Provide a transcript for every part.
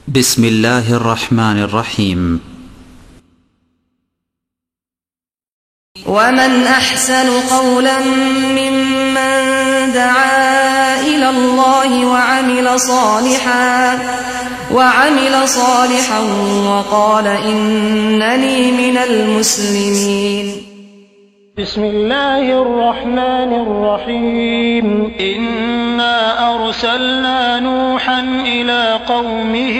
بسم الله الرحمن الرحيم. ومن أحسن قولا ممن دعا إلى الله وعمل صالحا وقال إنني من المسلمين. بسم الله الرحمن الرحيم. إنا أرسلنا نوحا إلى قومه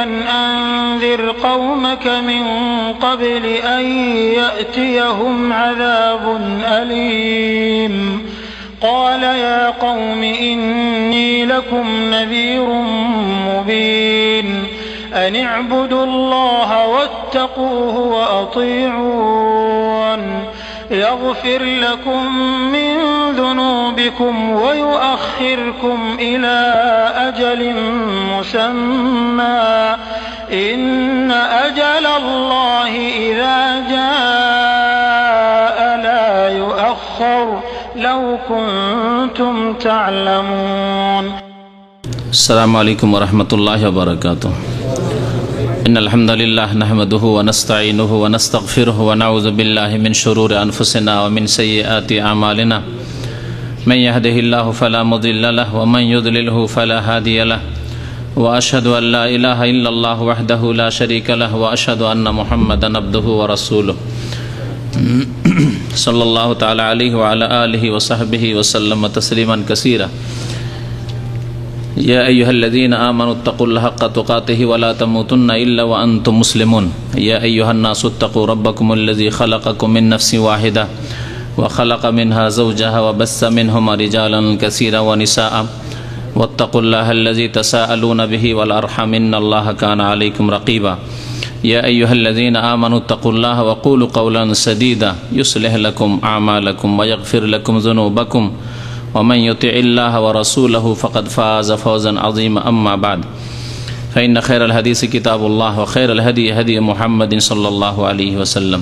أن أنذر قومك من قبل أن يأتيهم عذاب أليم. قال يا قوم إني لكم نذير مبين. أن اعبدوا الله واتقوه وأطيعون يغفر لكم من ذنوبكم ويؤخركم إلى أجل مسمى إن أجل الله إذا جاء لا يؤخر لو كنتم تعلمون. السلام عليكم ورحمة الله وبركاته. إن الحمد لله نحمده ونستعينه ونستغفره ونعوذ بالله من شرور أنفسنا ومن سيئات أعمالنا. من يهده الله فلا مضل له ومن يضلله فلا هادي له وأشهد أن لا إله إلا الله وحده لا شريك له وأشهد أن محمدا عبده ورسوله صلى الله تعالى عليه وعلى آله وصحبه وسلم تسليما كثيرا. يا أيها الذين آمنوا اتقوا الله حق تقاته ولا تموتن إلا وأنتم مسلمون. يا أيها الناس اتقوا ربكم الذي خلقكم من نفس واحدة وخلق منها زوجها وبث منهما رجالا كثيرا ونساء واتقوا الله الذي تساءلون به والأرحام إن الله كان عليكم رقيبا. يا أيها الذين آمنوا اتقوا الله وقولوا قولا سديدا يصلح لكم أعمالكم ويغفر لكم ذنوبكم ومن يطع الله ورسوله فقد فاز فوزا عظيما. أما بعد فإن خير الحديث كتاب الله وخير الهدي هدي محمد صلى الله عليه وسلم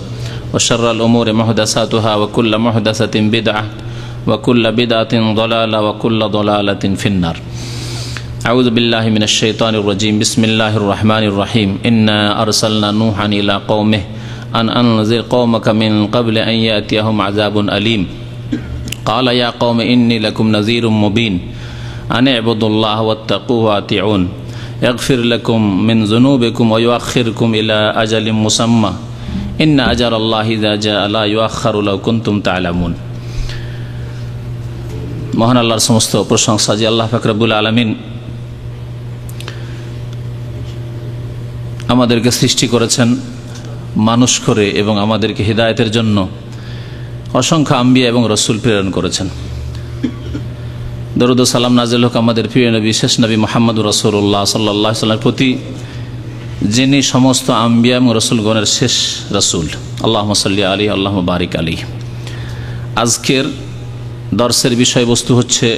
وشر الأمور محدثاتها وكل محدثة بدعة وكل بدعة ضلالة وكل ضلالة في النار. أعوذ بالله من الشيطان الرجيم. بسم الله الرحمن الرحيم. إنا أرسلنا نوحا إلى قومه أن أنذر قومك من قبل أن يأتيهم عذاب أليم. قال يا قوم إني لكم نذير مبين. أن اعبدوا الله واتقوه وأطيعون يغفر لكم من ذنوبكم ويؤخركم إلى أجل مسمى إن أجل الله إذا جاء لا يؤخر لو كنتم تعلمون. মহান আল্লাহর সমস্ত প্রশংসা যে আল্লাহ পাক রব্বুল আলামিন আমাদেরকে সৃষ্টি করেছেন মানুষ করে এবং আমাদেরকে হিদায়াতের জন্য অসংখ্য আম্বিয়া এবং রসুল প্রেরণ করেছেন। দরুদ ও সালাম নাজিল হোক আমাদের প্রিয় নবী শেষ নবী মুহাম্মদ রাসূলুল্লাহ সাল্লাল্লাহু আলাইহি ওয়াসাল্লামের প্রতি, যিনি সমস্ত আম্বিয়া এবং রসুলগণের শেষ রসুল। আল্লাহুম্মা সাল্লি আলাইহি আল্লাহুম্মা বারিক আলাইহি। আজকের দর্সের বিষয়বস্তু হচ্ছে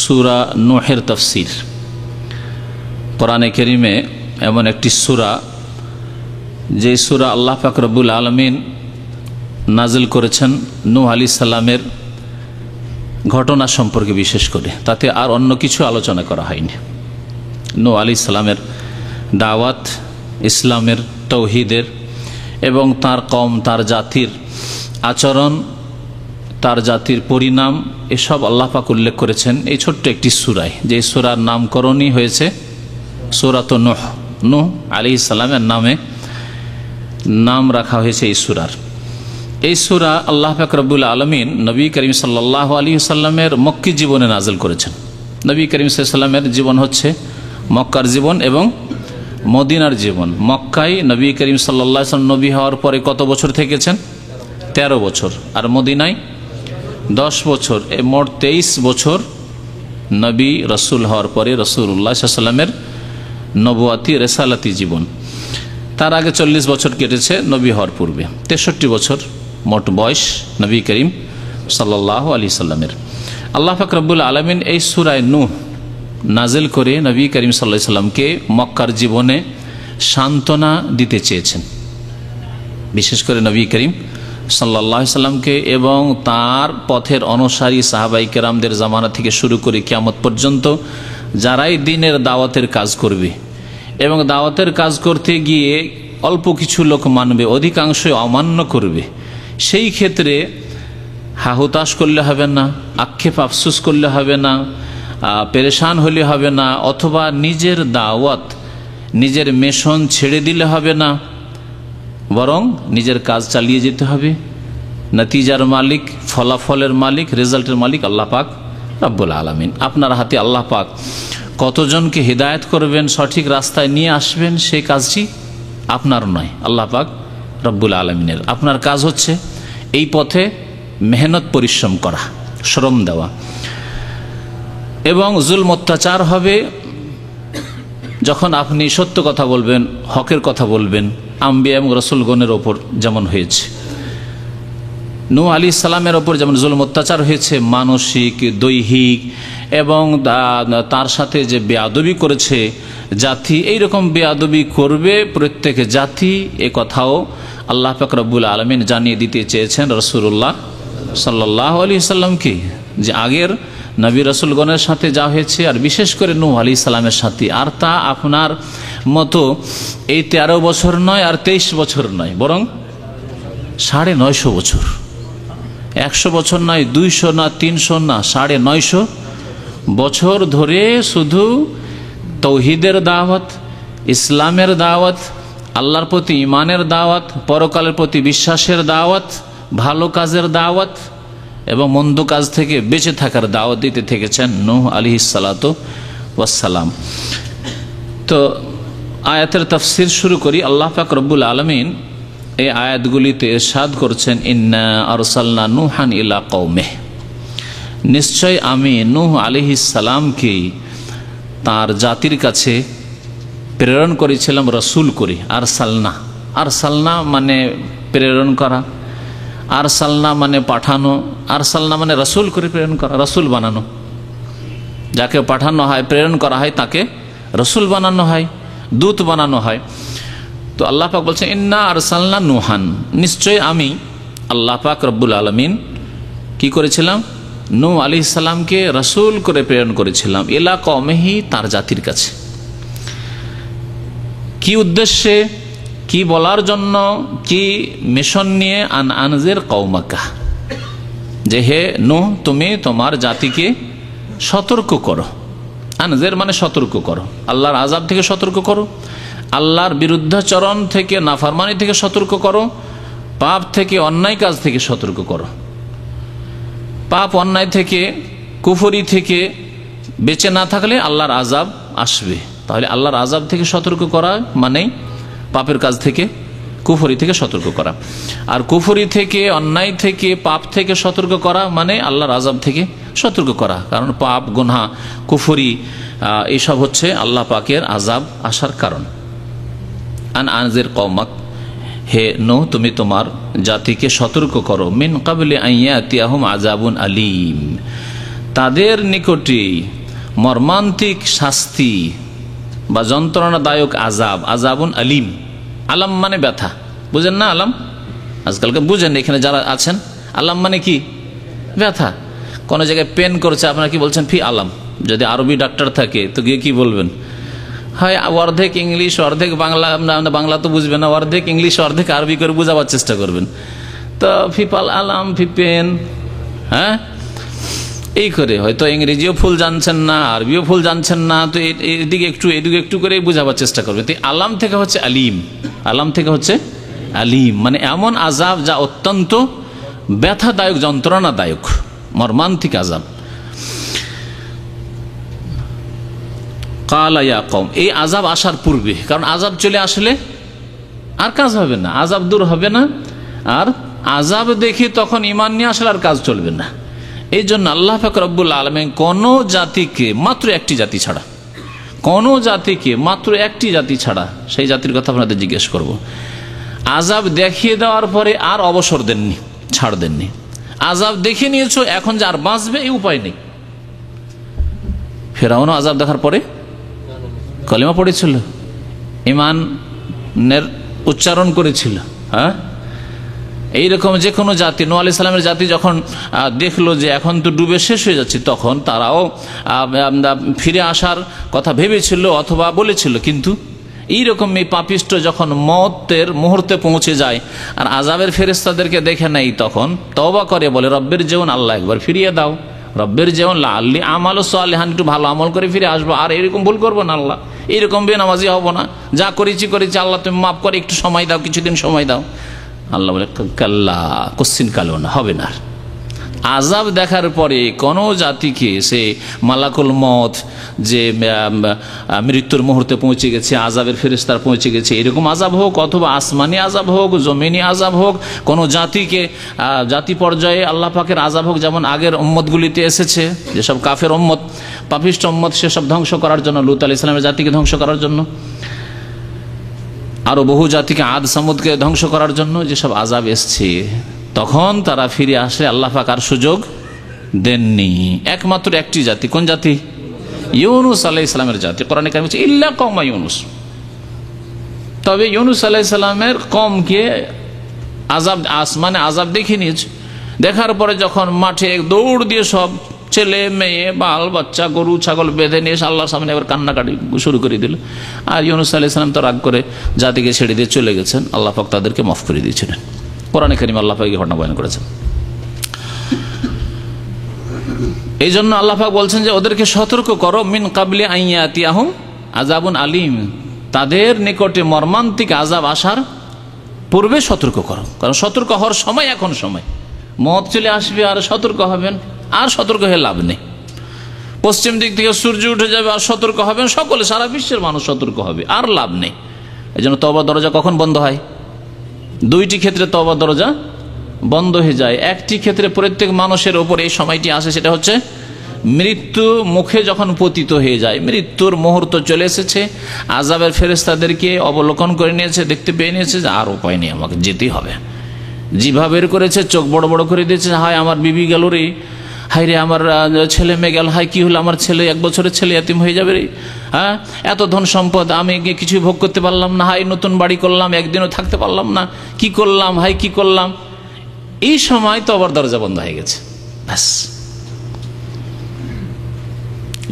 সূরা নূহের তাফসীর। কোরআনে কারীমে এমন একটি সূরা, যে সূরা আল্লাহ পাক রব্বুল আলামিন নাজিল করেছেন নূহ আলাইহিস সালামের ঘটনা সম্পর্কে, বিশেষ করে তাতে আর অন্য কিছু আলোচনা করা হয়নি। নূহ আলাইহিস সালামের দাওয়াত, ইসলামের, তৌহিদের এবং তার কওম, তার জাতির আচরণ, তার জাতির পরিণাম, এসব আল্লাহ পাক উল্লেখ করেছেন এই ছোট্ট একটি সূরায়। যে সূরার নামকরণই হয়েছে সূরাতুন নূহ। নূহ আলাইহিস সালামের নামে নাম রাখা হয়েছে এই সূরার। এই সূরা আল্লাহ পাক রব্বুল আলামিন নবী করিম সাল্লাল্লাহু আলাইহি ওয়াসাল্লামের মক্কি জীবনে নাজিল করেছেন। নবী করিম সাল্লাল্লাহু আলাইহি ওয়াসাল্লামের জীবন হচ্ছে মক্কার জীবন এবং মদিনার জীবন। মক্কায় নবী করিম সাল্লাল্লাহু আলাইহি ওয়াসাল্লাম নবী হওয়ার পরে কত বছর থেকেছেন? 13 বছর। আর মদিনায় 10 বছর। এই মোট 23 বছর নবী রসুল হওয়ার পরে রাসূলুল্লাহ সাল্লাল্লাহু আলাইহি ওয়াসাল্লামের নবুয়াতি রিসালাতি জীবন। তার আগে 40 বছর কেটেছে নবী হওয়ার পূর্বে। 63 বছর মোট বয়স নবী করিম সাল্লাল্লাহু আলাইহি ওয়াসাল্লামের। আল্লাহ পাক রব্বুল আলামিন এই সূরা নূহ নাজিল করে নবী করিম সাল্লাল্লাহু আলাইহি ওয়াসাল্লামকে মক্কার জীবনে সান্ত্বনা দিতে চেয়েছেন, বিশেষ করে নবী করিম সাল্লাল্লাহু আলাইহি ওয়াসাল্লামকে এবং তার পথের অনুসারী সাহাবায়ে কেরামদের জামানা থেকে শুরু করে কিয়ামত পর্যন্ত যারাই দ্বীনের দাওয়াতের কাজ করবে এবং দাওয়াতের কাজ করতে গিয়ে অল্প কিছু লোক মানবে, অধিকাংশই অমান্য করবে, সেই ক্ষেত্রে হাহুতাশ করলে হবে না, আক্ষেপ আফসোস করলে হবে না, পেরেশান হলে হবে না, অথবা নিজের দাওয়াত নিজের মিশন ছেড়ে দিলে হবে না, বরং নিজের কাজ চালিয়ে যেতে হবে। নতিজার মালিক, ফলাফলের মালিক, রেজাল্টের মালিক আল্লাহ পাক রব্বুল আলামিন। আপনার হাতে আল্লাহ পাক কতজনকে হিদায়াত করবেন, সঠিক রাস্তায় নিয়ে আসবেন, সেই কাজটি আপনার নয়, আল্লাহ পাক রব্বুল আলামিনের। আপনার কাজ হচ্ছে এই পথে মেহনত পরিশ্রম করা, শ্রম দেওয়া। এবং জুলম অত্যাচার হবে যখন আপনি সত্য কথা বলবেন, হকের কথা বলবেন, আম্বিয়া এবং রসুলগণের ওপর যেমন হয়েছে। নূহ আলাইহিস সালামের ওপর যেমন জুলম অত্যাচার হয়েছে, মানসিক, দৈহিক, এবং তার সাথে যে বেয়াদবি করেছে জাতি, এইরকম বেয়াদবি করবে প্রত্যেক জাতি, এ কথাও আল্লাহ পাক রব্বুল আলামিন জানিয়ে দিতে চেয়েছেন রাসূলুল্লাহ সাল্লাল্লাহু আলাইহি সাল্লামকে, যে আগের নবী রাসূলগণের সাথে যা হয়েছে, আর বিশেষ করে নূহ আলাইহিস সালামের সাথে, আর তা আপনার মতো এই 13 বছর নয় আর 23 বছর নয়, বরং 950 বছর, 100 বছর নয়, 200 না, 300 না, 950 বছর ধরে শুধু তৌহিদের দাওয়াত, ইসলামের দাওয়াত, আল্লাহর প্রতি ঈমানের দাওয়াত, পরকালের প্রতি বিশ্বাসের দাওয়াত, ভালো কাজের দাওয়াত এবং মন্দ কাজ থেকে বেঁচে থাকার দাওয়াত দিতে থেকেছেন নূহ আলাইহিস সালাতু ওয়াস সালাম। তো আয়াতের তাফসীর শুরু করি। আল্লাহ পাক রব্বুল আলামিন এই আয়াতগুলিতে ইরশাদ করছেন, ইন্না আরসালনা নূহান ইলা কওমিহি, নিশ্চয় আমি নূহ আলাইহিস সালামকে তার জাতির কাছে প্রেরণ করেছিলাম রসুল করে। আরসালনা মানে প্রেরণ করা, আরসালনা মানে পাঠানো, আরসালনা মানে রসুল করে প্রেরণ করা, রসুল বানানো। যাকে পাঠানো হয়, প্রেরণ করা হয়, তাকে রসুল বানানো হয়, দূত বানানো হয়। তো আল্লাহ পাক বলছেন, ইন্না আরসালনা নূহান, নিশ্চয় আমি আল্লাহ পাক রব্বুল আলামিন কি করেছিলাম, নূহ আলাইহিস সালামকে রসুল করে প্রেরণ করেছিলাম, ইলা কওমিহি, তার জাতির কাছে। কি উদ্দেশ্যে, কি বলার জন্য, কি মিশন নিয়ে? আনজির কওমাকা, যে হে নূহ, তুমি তোমার জাতিকে সতর্ক করো। আনজির মানে সতর্ক করো, আল্লাহর আযাব থেকে সতর্ক করো, আল্লাহর বিরুদ্ধাচরণ থেকে, নাফরমানি থেকে সতর্ক করো, পাপ থেকে, অন্যায় কাজ থেকে সতর্ক করো। পাপ অন্যায় থেকে, কুফরি থেকে বেঁচে না থাকলে আল্লাহর আযাব আসবে। তাহলে আল্লাহর আযাব থেকে সতর্ক করা মানে পাপের কাজ থেকে, কুফরি থেকে সতর্ক করা। আর কুফরি থেকে, অন্যায় থেকে, পাপ থেকে সতর্ক করা মানে আল্লাহর আযাব থেকে সতর্ক করা। কারণ পাপ, গুনাহ, কুফরি এইসব হচ্ছে আল্লাহ পাকের আযাব আসার কারণ। আনজির কওমাক, হে নূহ, তুমি তোমার জাতিকে সতর্ক করো, মিন ক্বাবলি আন ইয়াতিয়াহুম আযাবুন আলীম, তাদের নিকটে মর্মান্তিক শাস্তি বা যন্ত্রণাদায়ক আযাব, আযাবুন আলীম। আলাম মানে ব্যথা, বুঝেন না? আলাম আজকালকে বুঝেন, এখানে যারা আছেন, আলাম মানে কি? ব্যথা। কোন জায়গায় পেন করছে, আপনারা কি বলছেন? ফি আলাম। যদি আরবি ডাক্তার থাকে তো গিয়ে কি বলবেন? হয় অর্ধেক ইংলিশ, অর্ধেক বাংলা, বাংলা তো বুঝবেন না, অর্ধেক ইংলিশ, অর্ধেক আরবি করে বুঝাবার চেষ্টা করবেন। তো ফিপাল আলাম, ফিপেন, হ্যাঁ, এই করে হয়তো ইংরেজিও ফুল জানছেন না, আরবিও ফুল জানছেন না, তো এদিকে একটু এদিকে একটু করে বুঝাবার চেষ্টা করবেন। তো আলাম থেকে হচ্ছে আলিম, আলাম থেকে হচ্ছে আলিম, মানে এমন আযাব যা অত্যন্ত ব্যথাদায়ক, যন্ত্রণাদায়ক, মর্মান্তিক আযাব। কালা ইয়া কওম, এই আযাব আসার পূর্বে, কারণ আযাব চলে আসলে আর কাজ হবে না, আযাব দূর হবে না, আর আযাব দেখে তখন ঈমান নিয়ে আসলে আর কাজ চলবে না। এই জন্য আল্লাহ পাক রব্বুল আলামিন কোন জাতিকে, মাত্র একটি জাতি ছাড়া, কোন জাতিকে মাত্র একটি জাতি ছাড়া, সেই জাতির কথা আপনাদের জিজ্ঞেস করব, আযাব দেখিয়ে দেওয়ার পরে আর অবসর দেননি, ছাড় দেননি। আযাব দেখে নিয়েছো, এখন যে আর বাঁচবে এই উপায় নেই। ফেরাউনও আযাব দেখার পরে কলিমা পড়েছিল, ঈমানের উচ্চারণ করেছিল। হ্যাঁ, এইরকম যে কোনো জাতি, নূহ আলাইহিস সালামের জাতি যখন দেখলো যে এখন তো ডুবে শেষ হয়ে যাচ্ছে, তখন তারাও ফিরে আসার কথা ভেবেছিল অথবা বলেছিল, কিন্তু এইরকম এই পাপিষ্ট যখন মওতের মুহূর্তে পৌঁছে যায় আর আযাবের ফেরেশতাদেরকে দেখে নেই, তখন তওবা করে বলে রব্বের জীবন আল্লাহ একবার ফিরিয়ে দাও, রব্বের জীবন লাআল্লি আমালু সালিহান, একটু ভালো আমল করে ফিরে আসবো, আর এরকম ভুল করবো না আল্লাহ, এরকম বেনামাজি হব না, যা করেছি আল্লাহ তুমি মাফ করে একটু সময় দাও, কিছুদিন সময় দাও। আল্লাহ বলে কাল্লা, কোশ্চিন কালো না, হবে না। আযাব দেখার পরে কোন জাতিকে সে মালাকুল মউত যে মৃত্যুর মুহূর্তে পৌঁছে গেছে, আযাবের ফেরেশতা পৌঁছে গেছে, এরকম আযাব হোক অথবা আসমানি আযাব হোক, জমিনি আযাব হোক, কোন জাতিকে জাতি পর্যায়ে আল্লাহ পাকের আযাব হোক, যেমন আগের উম্মতগুলিতে এসেছে, যেসব কাফের উম্মত, পাপিষ্ট উম্মত, সেসব ধ্বংস করার জন্য, লূত আলাইহিস সালামের জাতিকে ধ্বংস করার জন্য, আরো বহু জাতিকে আদ সামুদকে ধ্বংস করার জন্য যেসব আযাব এসছে, তখন তারা ফিরে আসলে আল্লাহ পাক আর সুযোগ দেননি। একমাত্র একটি জাতি, কোন জাতি? ইউনুস আলাইহিস সালামের জাতি। কোরআনে কারিমে বলছে ইল্লা কওমা ইউনুস, তবে ইউনুস আলাইহিস সালামের কওমকে আযাব, আসমানে আযাব দেখে নিয়েছে। দেখার পরে যখন মাঠে দৌড় দিয়ে সব ছেলে মেয়ে বাল বাচ্চা গরু ছাগল বেঁধে নিয়ে আল্লাহর সামনে এবার কান্নাকাটি শুরু করে দিল, আর ইউনুস আলাইহিস সালাম তো রাগ করে জাতিকে ছেড়ে দিয়ে চলে গেছেন, আল্লাহ পাক তাদেরকে মাফ করে দিয়েছিলেন। কোরআনে কারিমে আল্লাহ পাক এই ঘটনা বয়ান করেছেন। এই জন্য আল্লাহ পাক বলছেন যে ওদেরকে সতর্ক করো, মিন কাবলি আইয়াতিয়াহুম আযাবুন আলীম, তাদের নিকটে মর্মান্তিক আযাব আসার পূর্বে সতর্ক করো। কারণ সতর্ক হওয়ার সময় এখন সময়, মওত চলে আসবে আর সতর্ক হবেন, আর সতর্ক হয়ে লাভ নেই। পশ্চিম দিক থেকে সূর্য উঠে যাবে আর সতর্ক হবেন, সকলে সারা বিশ্বের মানুষ সতর্ক হবে, আর লাভ নেই। এই জন্য তওবার দরজা কখন বন্ধ হয়? দুইটি ক্ষেত্রে তওবার দরজা বন্ধ হয়ে যায়। একটি ক্ষেত্রে প্রত্যেক মানুষের ওপর এই সময়টি আসে, সেটা হচ্ছে মৃত্যু মুখে যখন পতিত হয়ে যায়, মৃত্যুর মুহূর্ত চলে এসেছে, আযাবের ফেরেশতাদেরকে অবলোকন করে নিয়েছে, দেখতে পেয়ে নিয়েছে যে আর উপায় নেই, আমাকে যেতেই হবে। জিভা বের করেছে, চোখ বড় বড় করে দিয়েছে, হায় আমার বিবি গেল রে, হায় রে আমার ছেলে মেয়ে গেল, হায় কি হলো আমার ছেলে, 1 বছরের ছেলে এতিম হয়ে যাবে রে, হ্যাঁ এত ধন সম্পদ আমি কিছু ভোগ করতে পারলাম না, হায় নতুন বাড়ি করলাম, একদিনও থাকতে পারলাম না, কি করলাম, হায় কি করলাম। এই সময় তওবার দরজা বন্ধ হয়ে গেছে, ব্যাস।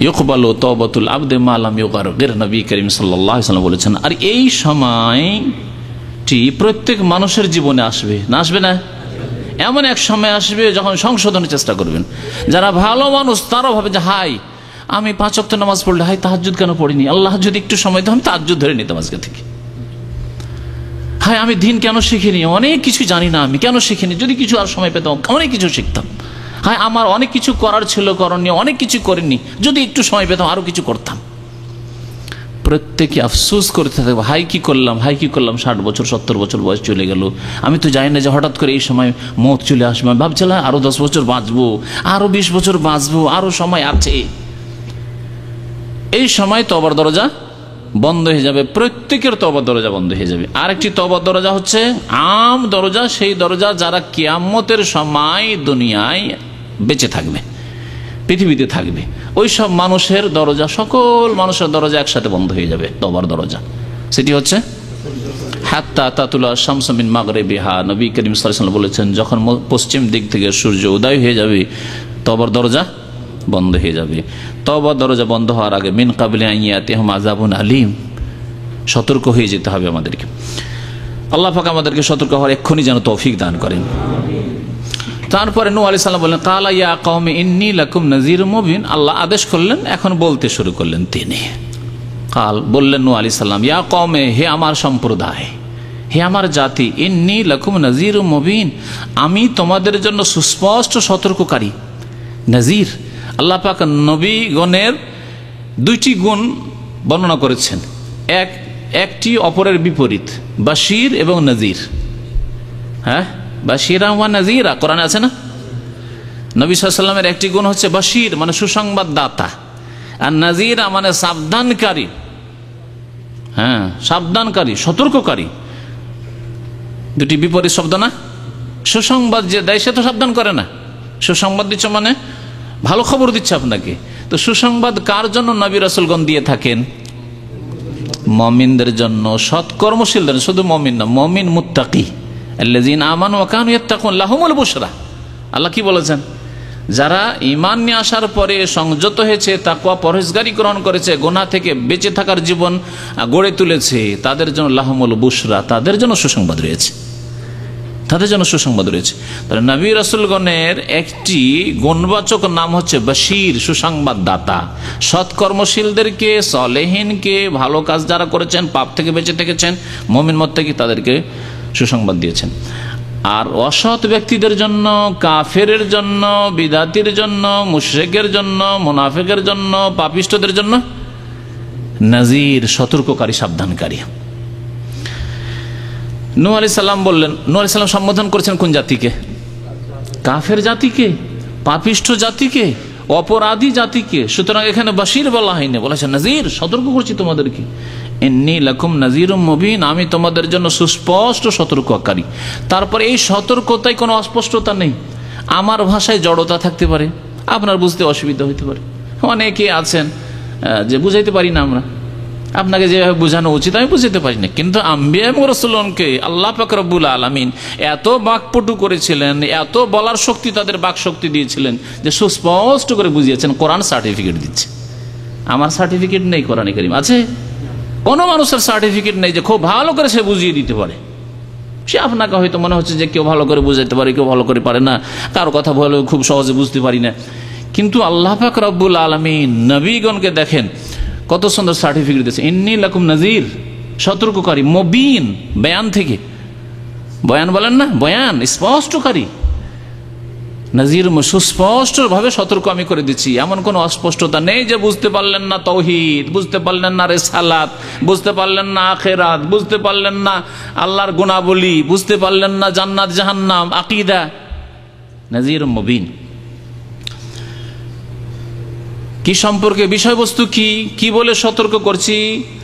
ইউকবালু তাওবাতুল আবদি মা লাম ইউগারগির, নবী করিম সাল্লাল্লাহু আলাইহি ওয়াসাল্লাম বলেছেন। আর এই সময়টি প্রত্যেক মানুষের জীবনে আসবে না, আসবে না? এমন এক সময় আসবে যখন সংশোধনের চেষ্টা করবেন। যারা ভালো মানুষ তারাও ভাবে যে হাই আমি 5 ওয়াক্ত নামাজ পড়লে, হাই তাহাজ্জুদ কেন পড়িনি, আল্লাহ যদি একটু সময় দাও আমি তাহাজ্জুদ ধরে নিতাম আজকে থেকে। হাই আমি দিন কেন শিখিনি, অনেক কিছু জানি না, আমি কেন শিখিনি, যদি কিছু আর সময় পেতাম অনেক কিছু শিখতাম। হাই আমার অনেক কিছু করার ছিল, করণীয় অনেক কিছু করিনি, যদি একটু সময় পেতাম আরো কিছু করতাম। প্রত্যেকে আফসোস করতে থাকবে, হাই কি করলাম, হাই কি করলাম, 60 বছর 70 বছর বয়স চলে গেল, আমি তো জানি না যে হঠাৎ করে এই সময় মওত চলে আসবে। আমি ভাবছিলাম আরো 10 বছর বাঁচবো, আরো 20 বছর বাঁচবো, আরো সময় আছে। এই সময় তওবার দরজা বন্ধ হয়ে যাবে, প্রত্যেকের তওবার দরজা বন্ধ হয়ে যাবে। আরেকটি তওবার দরজা হচ্ছে আম দরজা, সেই দরজা যারা কিয়ামতের সময় দুনিয়ায় বেঁচে থাকবে, পৃথিবীতে থাকবে, ওই সব মানুষের দরজা, সকল মানুষের দরজা একসাথে বন্ধ হয়ে যাবে তওবার দরজা। সেটি হচ্ছে হাত্তা তাতুলা শামসু মিন মাগরিবিহা, নবী করিম সাল্লাল্লাহু আলাইহি ওয়াসাল্লাম বলেছেন যখন পশ্চিম দিক থেকে সূর্য উদয় হয়ে যাবে তওবার দরজা বন্ধ হয়ে যাবে। তওবার দরজা বন্ধ হওয়ার আগে মিন কাবলি আইয়াতিহুম আযাবুন আলীম, সতর্ক হয়ে যেতে হবে আমাদেরকে। আল্লাহ পাক আমাদেরকে সতর্ক হওয়ার এক্ষুনি যেন তৌফিক দান করেন। তারপরে নূহ আলাইহিস সালাম বললেন কালা ইয়া কওমি ইন্নী লাকুম নাযীরুম মুবিন, আল্লাহ আদেশ করলেন, এখন বলতে শুরু করলেন তিনি। কাল বললেন নূহ আলাইহিস সালাম, ইয়া কওমে, হে আমার সম্প্রদায়, হে আমার জাতি, ইন্নী লাকুম নাযীরুম মুবিন, আমি তোমাদের জন্য সুস্পষ্ট সতর্ককারী। নাযীর, আল্লাহ পাক নবীগণের 2টি গুণ বর্ণনা করেছেন, একটি অপরের বিপরীত, বাশির এবং নাযীর। হ্যাঁ, বাশিরা ওয়া নাযীরা কোরআনে আছে না? নবী সাল্লাল্লাহু আলাইহি ওয়াসাল্লামের একটি গুণ হচ্ছে বাশির মানে সুসংবাদ দাতা, আর নাযীরা মানে সাবধানকারী। হ্যাঁ, সাবধানকারী, সতর্ককারী, দুটি বিপরীত শব্দ না? সুসংবাদ যে দেয় সে তো সাবধান করে না, সুসংবাদ দিচ্ছে মানে ভালো খবর দিচ্ছে আপনাকে। তো সুসংবাদ কার জন্য নবী রাসূলগণ দিয়ে থাকেন? মুমিনদের জন্য, সৎকর্মশীলদের, শুধু মুমিন না, মুমিন মুত্তাকি আল্লাযীনা আমানু ওয়া কানু ইয়াত্তাকুন লাহুমুল বুশরা। আল্লাহ কি বলেছেন? যারা ঈমান নিয়ে আসার পরে সংযত হয়েছে, তাকওয়া পরহেজগারি গ্রহণ করেছে, গুনাহ থেকে বেঁচে থাকার জীবন গড়ে তুলেছে, তাদের জন্য লাহমুল বুশরা, তাদের জন্য সুসংবাদ রয়েছে, তাদের জন্য সুসংবাদ রয়েছে। তাহলে নবী রাসূলগণের একটি গুণবাচক নাম হচ্ছে বশীর, সুসংবাদদাতা। সৎকর্মশীলদেরকে, সালেহিনকে, ভালো কাজ যারা করেছেন, পাপ থেকে বেঁচে থেকেছেন, মুমিন মুত্তাকি, তাদেরকে সুসংবাদ দিয়েছেন। আর অসৎ ব্যক্তিদের জন্য, কাফেরের জন্য, বিদাতির জন্য, মুশরিকের জন্য, মুনাফিকের জন্য, পাপিষ্ঠদের জন্য নাজির, সতর্ককারী, সাবধানকারী। নূহ আলাইহিস সালাম বললেন, নূহ আলাইহিস সালাম সম্বোধন করেছেন কোন জাতিকে? কাফের জাতিকে, পাপিষ্ঠ জাতিকে, অপরাধী জাতিকে। সুতরাং এখানে বাশির বলা হয়নি, বলেছে নাজির, সতর্ক করছি তোমাদেরকে। ইন্নী লাকুম নাজিরুম মুবিন, আমি তোমাদের জন্য সুস্পষ্ট সতর্ককারী। তারপরে এই সতর্কতায় কোনো অস্পষ্টতা নেই। আমার ভাষায় জড়তা থাকতে পারে, আপনার বুঝতে অসুবিধা হইতে পারে। অনেকে আছেন যে বুঝাইতে পারি না আমরা, আপনাকে যেভাবে বোঝানো উচিত আমি বুঝাতে পারি না। কিন্তু আম্বিয়া এবং রাসূলগণকে আল্লাহ পাক রব্বুল আলামিন এত বাকপটু করেছিলেন, এত বলার শক্তি তাদের বাক শক্তি দিয়েছিলেন যে সুস্পষ্ট করে বুঝিয়েছেন। কোরআন সার্টিফিকেট দিচ্ছে। আমার সার্টিফিকেট নেই, কোরআনে কারীম আছে। কোনো মানুষের সার্টিফিকেট নেই যে খুব ভালো করে সে বুঝিয়ে দিতে পারে। সে আপনাকে হয়তো মনে হচ্ছে যে কেউ ভালো করে বুঝাইতে পারে, কেউ ভালো করে পারে না, কারো কথা বলে খুব সহজে বুঝতে পারি না। কিন্তু আল্লাহ পাক রব্বুল আলামিন নবীগণকে দেখেন কত সুন্দর সার্টিফিকেট দিয়েছে। ইন্নী লাকুম নাজির, সতর্ককারী, মুবিন, বয়ান থেকে, বয়ান বলেন না, বয়ান স্পষ্টকারী, নাজির সুস্পষ্ট ভাবে সতর্ক আমি করে দিচ্ছি। এমন কোন অস্পষ্টতা নেই যে বুঝতে পারলেন না তাওহীদ, বুঝতে পারলেন না রিসালাত, বুঝতে পারলেন না আখিরাত, বুঝতে পারলেন না আল্লাহর গুণাবলী, বুঝতে পারলেন না জান্নাত জাহান্নাম, আকীদা। নাজির মুবিন কি সম্পর্কে, বিষয়বস্তু কি, কি বলে সতর্ক করছি?